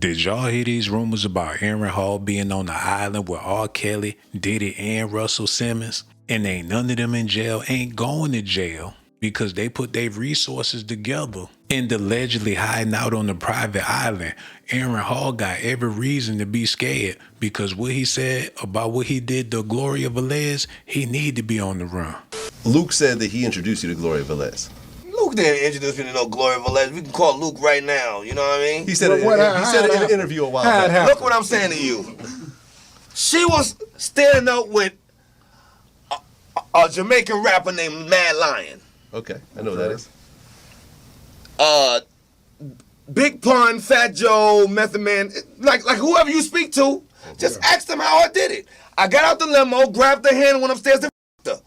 Did y'all hear these rumors about Aaron Hall being on the island with R. Kelly, Diddy, and Russell Simmons? And ain't none of them in jail, ain't going to jail because they put their resources together and allegedly hiding out on the private island. Aaron Hall got every reason to be scared because what he said about what he did to Gloria Velez, he need to be on the run. Luke said that he introduced you to Gloria Velez. Luke didn't introduce me to no Gloria Velez. We can call Luke right now. You know what I mean? He said it in an interview a while back. Look what I'm saying to you. She was standing up with a Jamaican rapper named Mad Lion. Okay, I know who that is. Big Pun, Fat Joe, Method Man, like whoever you speak to, just ask them how I did it. I got out the limo, grabbed her hand, and went upstairs and her.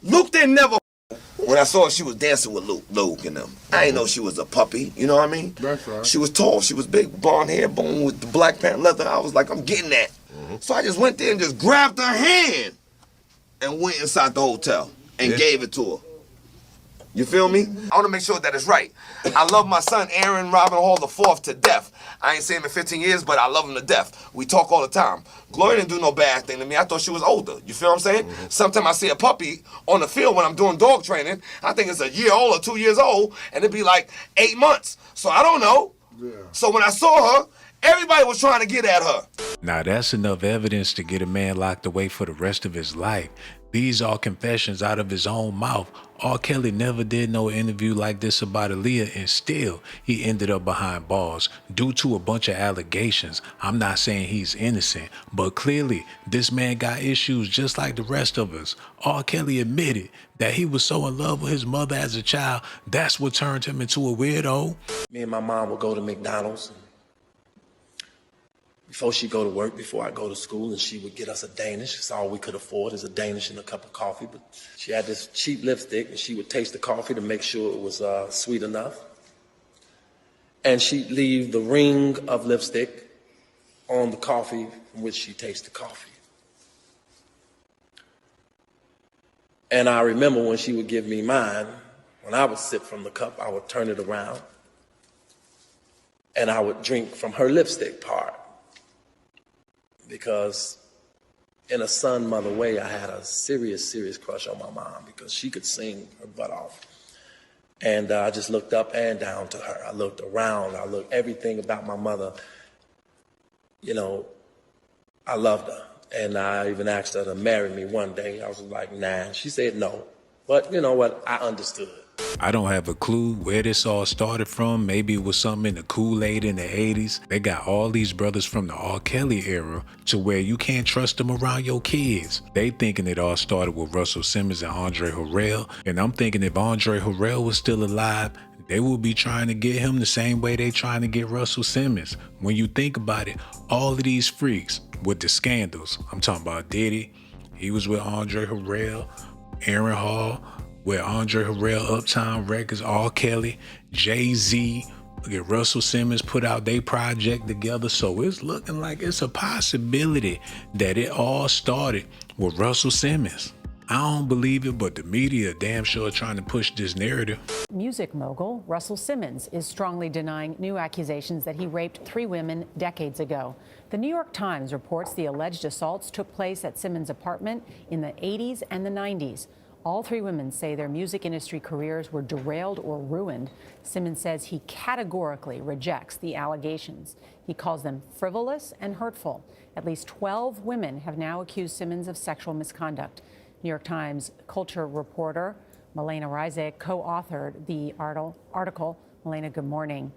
Luke didn't never. When I saw her, she was dancing with Luke and them. I didn't know she was a puppy, you know what I mean? That's right. She was tall, she was big, blonde hair, bone with the black pant leather. I was like, I'm getting that. So I just went there and just grabbed her hand and went inside the hotel and gave it to her. You feel me? I want to make sure that it's right. I love my son, Aaron Robin Hall IV, to death. I ain't seen him in 15 years, but I love him to death. We talk all the time. Gloria didn't do no bad thing to me. I thought she was older. You feel what I'm saying? Sometimes I see a puppy on the field when I'm doing dog training. I think it's a year old or 2 years old, and it'd be like 8 months. So I don't know. Yeah. So when I saw her, everybody was trying to get at her. Now that's enough evidence to get a man locked away for the rest of his life. These are confessions out of his own mouth. R. Kelly never did no interview like this about Aaliyah, and still he ended up behind bars due to a bunch of allegations. I'm not saying he's innocent, but clearly this man got issues just like the rest of us. R. Kelly admitted that he was so in love with his mother as a child, that's what turned him into a weirdo. Me and my mom would go to McDonald's before she go to work, before I go to school, and she would get us a Danish. It's all we could afford is a Danish and a cup of coffee. But she had this cheap lipstick, and she would taste the coffee to make sure it was sweet enough. And she'd leave the ring of lipstick on the coffee from which she tasted the coffee. And I remember when she would give me mine, when I would sip from the cup, I would turn it around, and I would drink from her lipstick part. Because in a son-mother way, I had a serious crush on my mom because she could sing her butt off. And I just looked up and down to her. I looked around. I looked everything about my mother. You know, I loved her. And I even asked her to marry me one day. I was like, nah. She said no. But you know what? I understood. I don't have a clue where this all started from. Maybe it was something in the Kool-Aid in the 80s. They got all these brothers from the R. Kelly era to where you can't trust them around your kids. They thinking it all started with Russell Simmons and Andre Harrell. And I'm thinking if Andre Harrell was still alive, they would be trying to get him the same way they trying to get Russell Simmons. When you think about it, all of these freaks with the scandals, I'm talking about Diddy, he was with Andre Harrell, Aaron Hall, with Andre Harrell, Uptown Records, R. Kelly, Jay-Z, get Russell Simmons put out their project together. So it's looking like it's a possibility that it all started with Russell Simmons. I don't believe it, but the media damn sure trying to push this narrative. Music mogul Russell Simmons is strongly denying new accusations that he raped 3 women decades ago. The New York Times reports the alleged assaults took place at Simmons' apartment in the 80s and the 90s. All 3 women say their music industry careers were derailed or ruined. Simmons says he categorically rejects the allegations. He calls them frivolous and hurtful. At least 12 women have now accused Simmons of sexual misconduct. New York Times culture reporter Milena Rizek co-authored the article. Milena, good morning.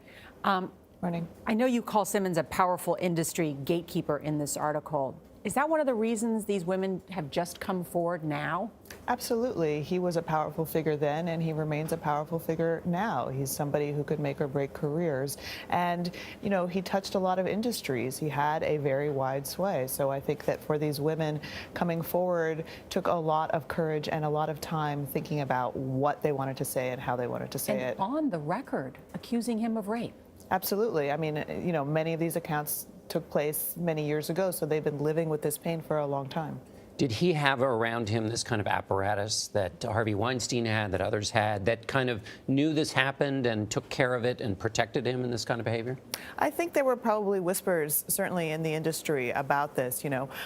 Morning. I know you call Simmons a powerful industry gatekeeper in this article. Is that one of the reasons these women have just come forward now? Absolutely. He was a powerful figure then, and he remains a powerful figure now. He's somebody who could make or break careers. And, you know, he touched a lot of industries. He had a very wide sway. So I think that for these women coming forward took a lot of courage and a lot of time thinking about what they wanted to say and how they wanted to say it. On the record, accusing him of rape. Absolutely. I mean, you know, many of these accounts took place many years ago, so they've been living with this pain for a long time. Did he have around him this kind of apparatus that Harvey Weinstein had, that others had, that kind of knew this happened and took care of it and protected him in this kind of behavior? I think there were probably whispers, certainly in the industry, about this,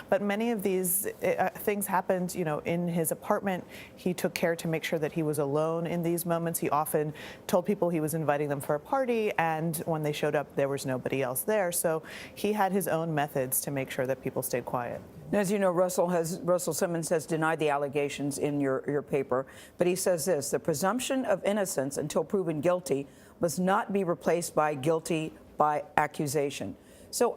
but many of these things happened, in his apartment. He took care to make sure that he was alone in these moments. He often told people he was inviting them for a party, and when they showed up, there was nobody else there. So he had his own methods to make sure that people stayed quiet. As you know, Russell Simmons has denied the allegations in your paper, but he says this: the presumption of innocence until proven guilty must not be replaced by guilty by accusation. So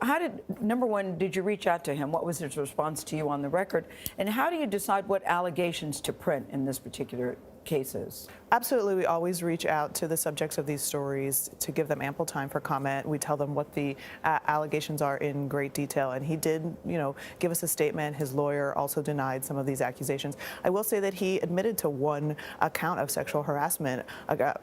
number one, did you reach out to him? What was his response to you on the record? And how do you decide what allegations to print in this particular cases? Absolutely. We always reach out to the subjects of these stories to give them ample time for comment. We tell them what the allegations are in great detail. And he did, give us a statement. His lawyer also denied some of these accusations. I will say that he admitted to one account of sexual harassment,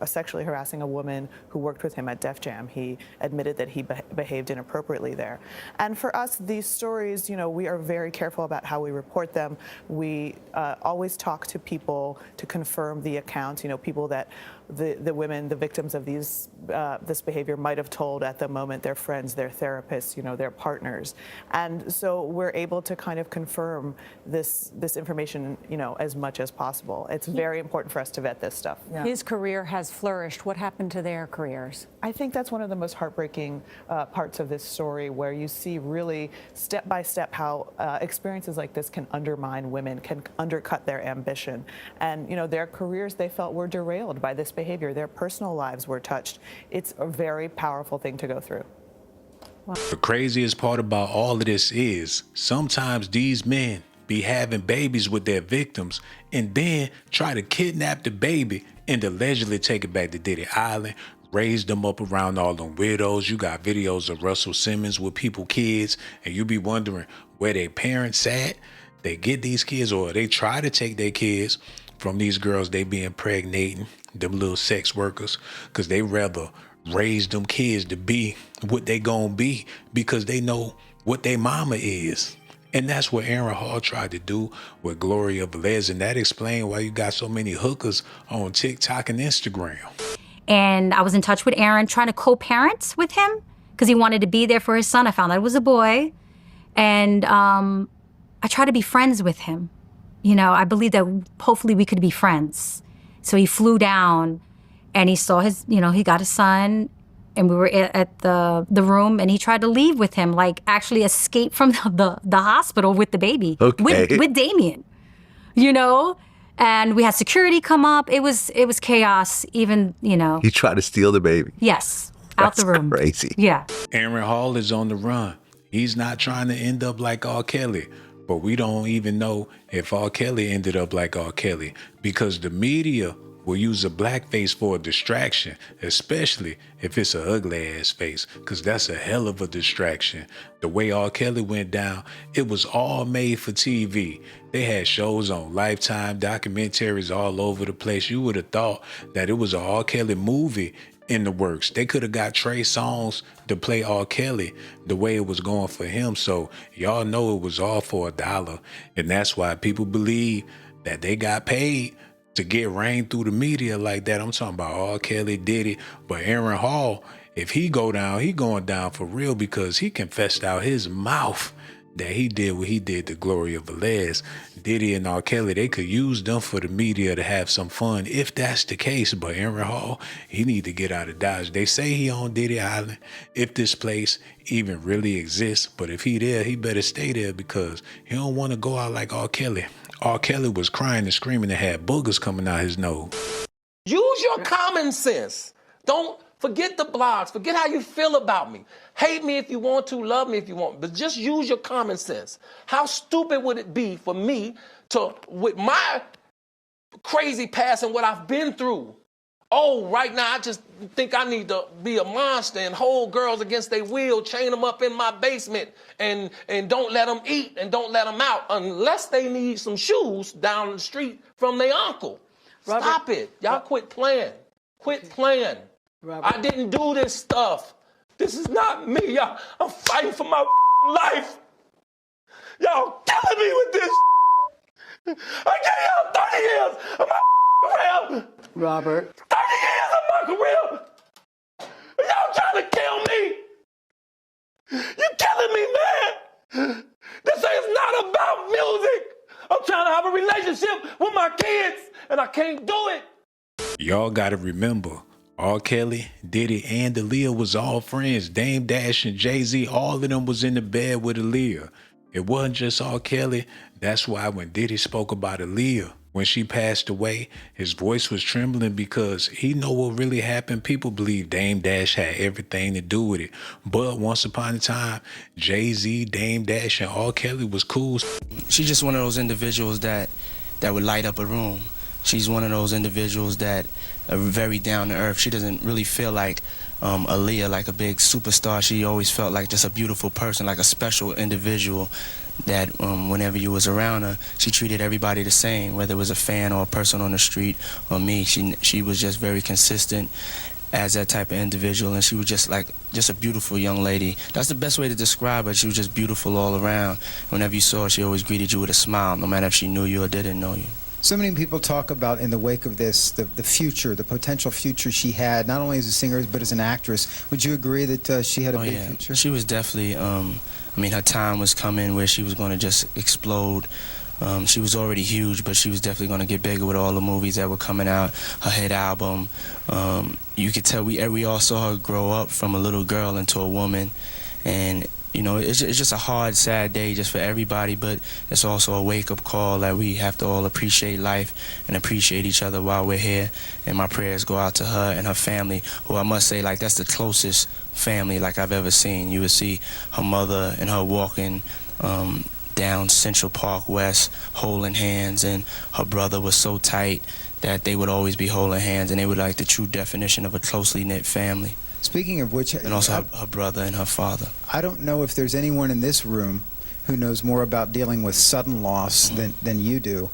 sexually harassing a woman who worked with him at Def Jam. He admitted that he behaved inappropriately there. And for us, these stories, we are very careful about how we report them. We always talk to people to confirm the accounts, people that the women, the victims of this behavior might have told at the moment, their friends, their therapists, their partners. And so we're able to kind of confirm this information, as much as possible. It's very important for us to vet this stuff. Yeah. His career has flourished. What happened to their careers? I think that's one of the most heartbreaking parts of this story, where you see really step by step how experiences like this can undermine women, can undercut their ambition. And, their careers, they felt, were derailed by this behavior. Their personal lives were touched. It's a very powerful thing to go through. Wow. The craziest part about all of this is sometimes these men be having babies with their victims and then try to kidnap the baby and allegedly take it back to Diddy Island, raise them up around all them widows. You got videos of Russell Simmons with kids, and you be wondering where their parents at. They get these kids, or they try to take their kids from these girls they be impregnating, them little sex workers, because they rather raise them kids to be what they gonna be because they know what their mama is. And that's what Aaron Hall tried to do with Gloria Velez, and that explained why you got so many hookers on TikTok and Instagram. And I was in touch with Aaron, trying to co-parent with him because he wanted to be there for his son. I found out it was a boy. And I tried to be friends with him. I believe that hopefully we could be friends. So he flew down and he saw he got his son, and we were at the room, and he tried to leave with him, like actually escape from the hospital with the baby, with Damien, and we had security come up. It was chaos, even, He tried to steal the baby. Yes, out the room. Crazy. Yeah. Aaron Hall is on the run. He's not trying to end up like R. Kelly. But we don't even know if R. Kelly ended up like R. Kelly, because the media will use a black face for a distraction, especially if it's an ugly ass face, because that's a hell of a distraction. The way R. Kelly went down, it was all made for TV. They had shows on Lifetime, documentaries all over the place. You would have thought that it was an R. Kelly movie in the works. They could have got Trey Songz to play R. Kelly the way it was going for him. So y'all know it was all for $1. And that's why people believe that they got paid to get rain through the media like that. I'm talking about R. Kelly, Diddy. But Aaron Hall, if he go down, he going down for real, because he confessed out his mouth that he did what he did to Gloria Velez. Diddy and R. Kelly, they could use them for the media to have some fun, if that's the case. But Aaron Hall, he need to get out of Dodge. They say he on Diddy Island, if this place even really exists. But if he there, he better stay there, because he don't want to go out like R. Kelly. R. Kelly was crying and screaming and had boogers coming out his nose. Use your common sense. Don't forget the blogs. Forget how you feel about me. Hate me if you want to, love me if you want, but just use your common sense. How stupid would it be for me to, with my crazy past and what I've been through, right now I just think I need to be a monster and hold girls against their will, chain them up in my basement, and don't let them eat and don't let them out unless they need some shoes down the street from their uncle. Robert, stop it. Y'all quit playing. Quit playing. Robert. I didn't do this stuff. This is not me. I'm fighting for my life. Y'all killing me with this. I gave y'all 30 years of my career. Robert. 30 years of my career. Y'all trying to kill me. You killing me, man. This is not about music. I'm trying to have a relationship with my kids, and I can't do it. Y'all gotta remember, R. Kelly, Diddy, and Aaliyah was all friends. Dame Dash and Jay-Z, all of them was in the bed with Aaliyah. It wasn't just R. Kelly. That's why when Diddy spoke about Aaliyah, when she passed away, his voice was trembling because he know what really happened. People believe Dame Dash had everything to do with it. But once upon a time, Jay-Z, Dame Dash, and R. Kelly was cool. She's just one of those individuals that would light up a room. She's one of those individuals that are very down to earth. She doesn't really feel like Aaliyah, like a big superstar. She always felt like just a beautiful person, like a special individual that whenever you was around her, she treated everybody the same, whether it was a fan or a person on the street or me. She was just very consistent as that type of individual, and she was just a beautiful young lady. That's the best way to describe her. She was just beautiful all around. Whenever you saw her, she always greeted you with a smile, no matter if she knew you or didn't know you. So many people talk about, in the wake of this, the future, the potential future she had, not only as a singer, but as an actress. Would you agree that she had a big future? She was definitely, I mean, her time was coming where she was going to just explode. She was already huge, but she was definitely going to get bigger with all the movies that were coming out, her hit album. You could tell we all saw her grow up from a little girl into a woman, and you know, it's just a hard, sad day just for everybody, but it's also a wake-up call that we have to all appreciate life and appreciate each other while we're here. And my prayers go out to her and her family, who I must say, like, that's the closest family like I've ever seen. You would see her mother and her walking down Central Park West, holding hands, and her brother was so tight that they would always be holding hands, and they were like the true definition of a closely knit family. Speaking of which... And also her brother and her father. I don't know if there's anyone in this room who knows more about dealing with sudden loss than you do.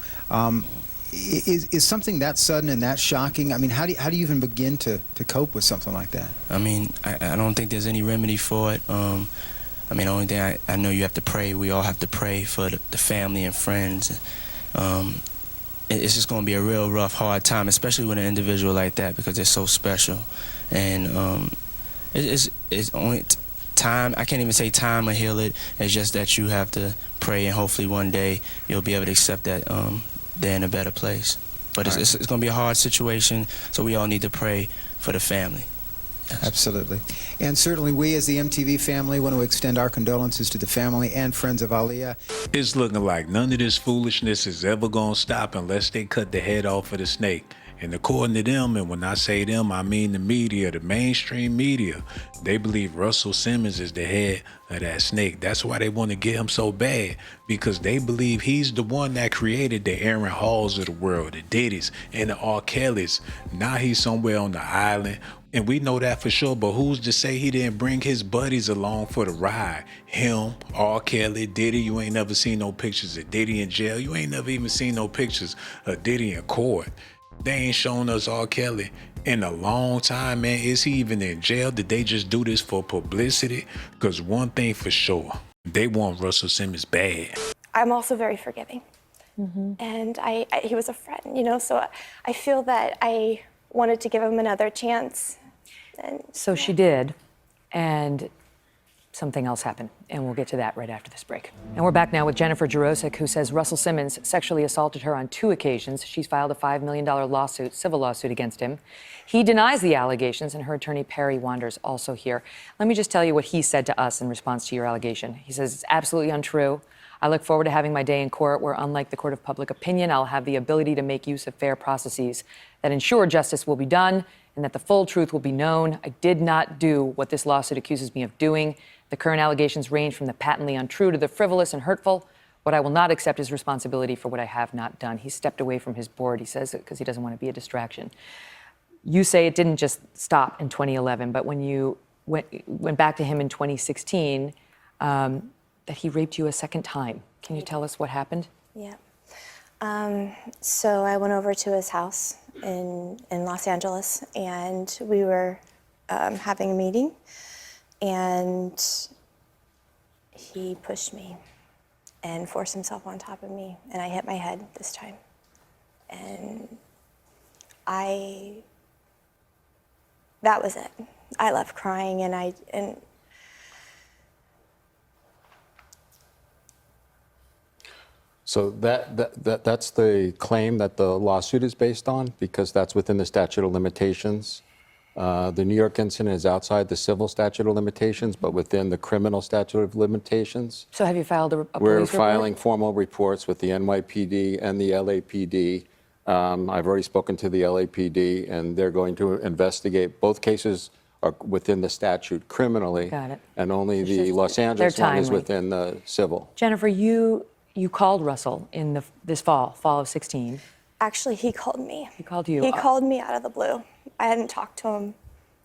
Is something that sudden and that shocking? I mean, how do you even begin to cope with something like that? I mean, I don't think there's any remedy for it. I mean, the only thing I know, you have to pray. We all have to pray for the family and friends. It's just going to be a real rough, hard time, especially with an individual like that, because they're so special. And it's only time. I can't even say time will heal it. It's just that you have to pray, and hopefully one day you'll be able to accept that they're in a better place. But it's going to be a hard situation, so we all need to pray for the family. Yes. Absolutely. And certainly we as the MTV family want to extend our condolences to the family and friends of Aaliyah. It's looking like none of this foolishness is ever going to stop unless they cut the head off of the snake. And according to them, and when I say them, I mean the media, the mainstream media, they believe Russell Simmons is the head of that snake. That's why they want to get him so bad, because they believe he's the one that created the Aaron Halls of the world, the Diddys, and the R. Kellys. Now he's somewhere on the island, and we know that for sure, but who's to say he didn't bring his buddies along for the ride? Him, R. Kelly, Diddy. You ain't never seen no pictures of Diddy in jail. You ain't never even seen no pictures of Diddy in court. They ain't shown us R. Kelly in a long time, man. Is he even in jail? Did they just do this for publicity? Because one thing for sure, they want Russell Simmons bad. I'm also very forgiving. And he was a friend, you know, so I feel that I wanted to give him another chance. And so she did, and something else happened, and we'll get to that right after this break. And we're back now with Jennifer Jarosik, who says Russell Simmons sexually assaulted her on 2 occasions. She's filed a $5 million lawsuit, civil lawsuit against him. He denies the allegations, and her attorney, Perry Wanders, also here. Let me just tell you what he said to us in response to your allegation. He says, it's absolutely untrue. I look forward to having my day in court where, unlike the court of public opinion, I'll have the ability to make use of fair processes that ensure justice will be done and that the full truth will be known. I did not do what this lawsuit accuses me of doing. The current allegations range from the patently untrue to the frivolous and hurtful. What I will not accept is responsibility for what I have not done. He stepped away from his board, he says, because he doesn't want to be a distraction. You say it didn't just stop in 2011, but when you went back to him in 2016, that he raped you a second time. Can you tell us what happened? Yeah. So I went over to his house in Los Angeles, and we were having a meeting, and he pushed me and forced himself on top of me, and I hit my head this time. And that was it. I left crying, and So that's the claim that the lawsuit is based on, because that's within the statute of limitations. The New York incident is outside the civil statute of limitations, but within the criminal statute of limitations. So have you filed a police We're report? filing formal reports with the NYPD and the LAPD. I've already spoken to the LAPD, and they're going to investigate. Both cases are within the statute criminally. Got it. And only the Los Angeles one is within the civil. Jennifer, you called Russell in this fall of 16. actually he called me. He called you? He called me out of the blue. I hadn't talked to him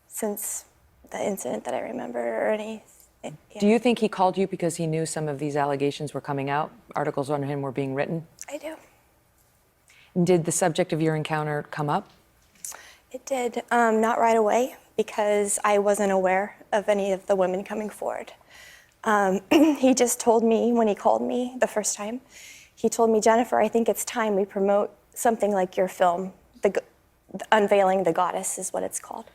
since the incident that I remember or anything. Yeah. Do you think he called you because he knew some of these allegations were coming out? Articles on him were being written? I do. Did the subject of your encounter come up? It did. Not right away, because I wasn't aware of any of the women coming forward. He just told me when he called me the first time, he told me, Jennifer, I think it's time we promote something like your film, the Unveiling the Goddess is what it's called.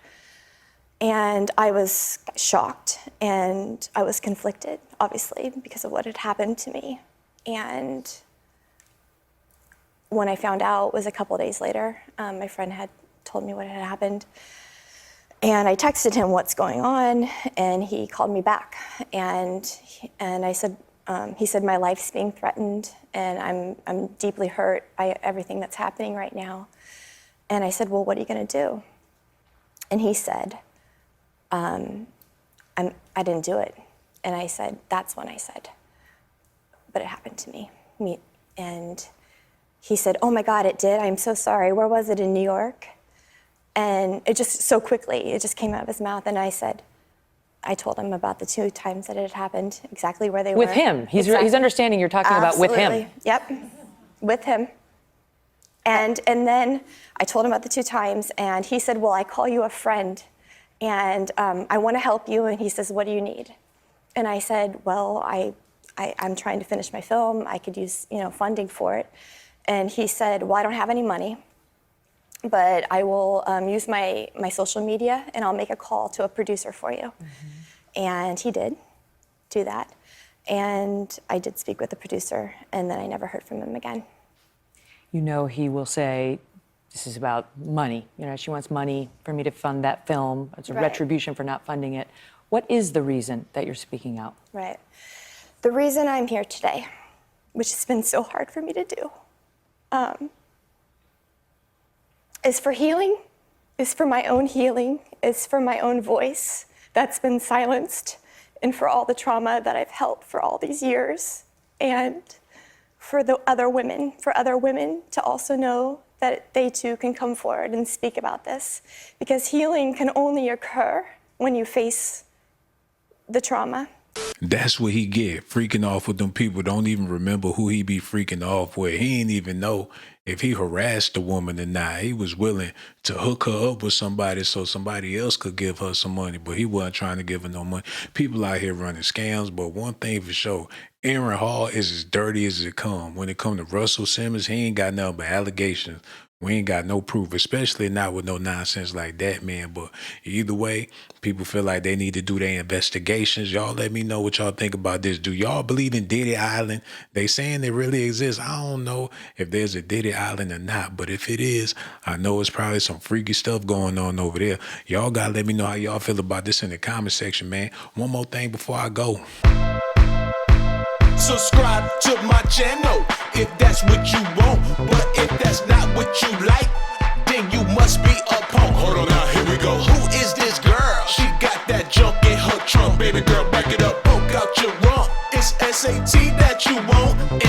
And I was shocked and I was conflicted, obviously, because of what had happened to me. And when I found out was a couple days later, my friend had told me what had happened. And I texted him what's going on, and he called me back. And I said, he said, my life's being threatened, and I'm deeply hurt by everything that's happening right now. And I said, well, what are you gonna do? And he said, I didn't do it. And I said, that's when I said, but it happened to me. And he said, oh my God, it did? I'm so sorry. Where was it, in New York? And it just so quickly, it just came out of his mouth. And I said, I told him about the 2 times that it had happened, exactly where they were. With him? He's understanding you're talking about with him. Absolutely. Yep, with him. And then I told him about the 2 times, and he said, well, I call you a friend, and I want to help you. And he says, what do you need? And I said, well, I'm trying to finish my film. I could use funding for it. And he said, well, I don't have any money, but I will use my social media, and I'll make a call to a producer for you. Mm-hmm. And he did do that. And I did speak with the producer, and then I never heard from him again. He will say, this is about money. She wants money for me to fund that film. It's a retribution for not funding it. What is the reason that you're speaking out? Right. The reason I'm here today, which has been so hard for me to do, is for healing, is for my own healing, is for my own voice that's been silenced, and for all the trauma that I've held for all these years, and for the other women to also know that they too can come forward and speak about this, because healing can only occur when you face the trauma. That's what he get, freaking off with them people. Don't even remember who he be freaking off with. He ain't even know if he harassed the woman or not. He was willing to hook her up with somebody so somebody else could give her some money, but he wasn't trying to give her no money. People out here running scams, but one thing for sure, Aaron Hall is as dirty as it come. When it come to Russell Simmons, he ain't got nothing but allegations. We ain't got no proof, especially not with no nonsense like that, man. But either way, people feel like they need to do their investigations. Y'all let me know what y'all think about this. Do y'all believe in Diddy Island? They saying it really exists. I don't know if there's a Diddy Island or not, but if it is, I know it's probably some freaky stuff going on over there. Y'all gotta let me know how y'all feel about this in the comment section, man. One more thing before I go. Subscribe to my channel if that's what you want, but if that's not what you like, then you must be a punk. Hold on now, here we go. Who is this girl? She got that junk in her trunk. Baby girl, back it up, poke out your rump. It's S.A.T. that you want.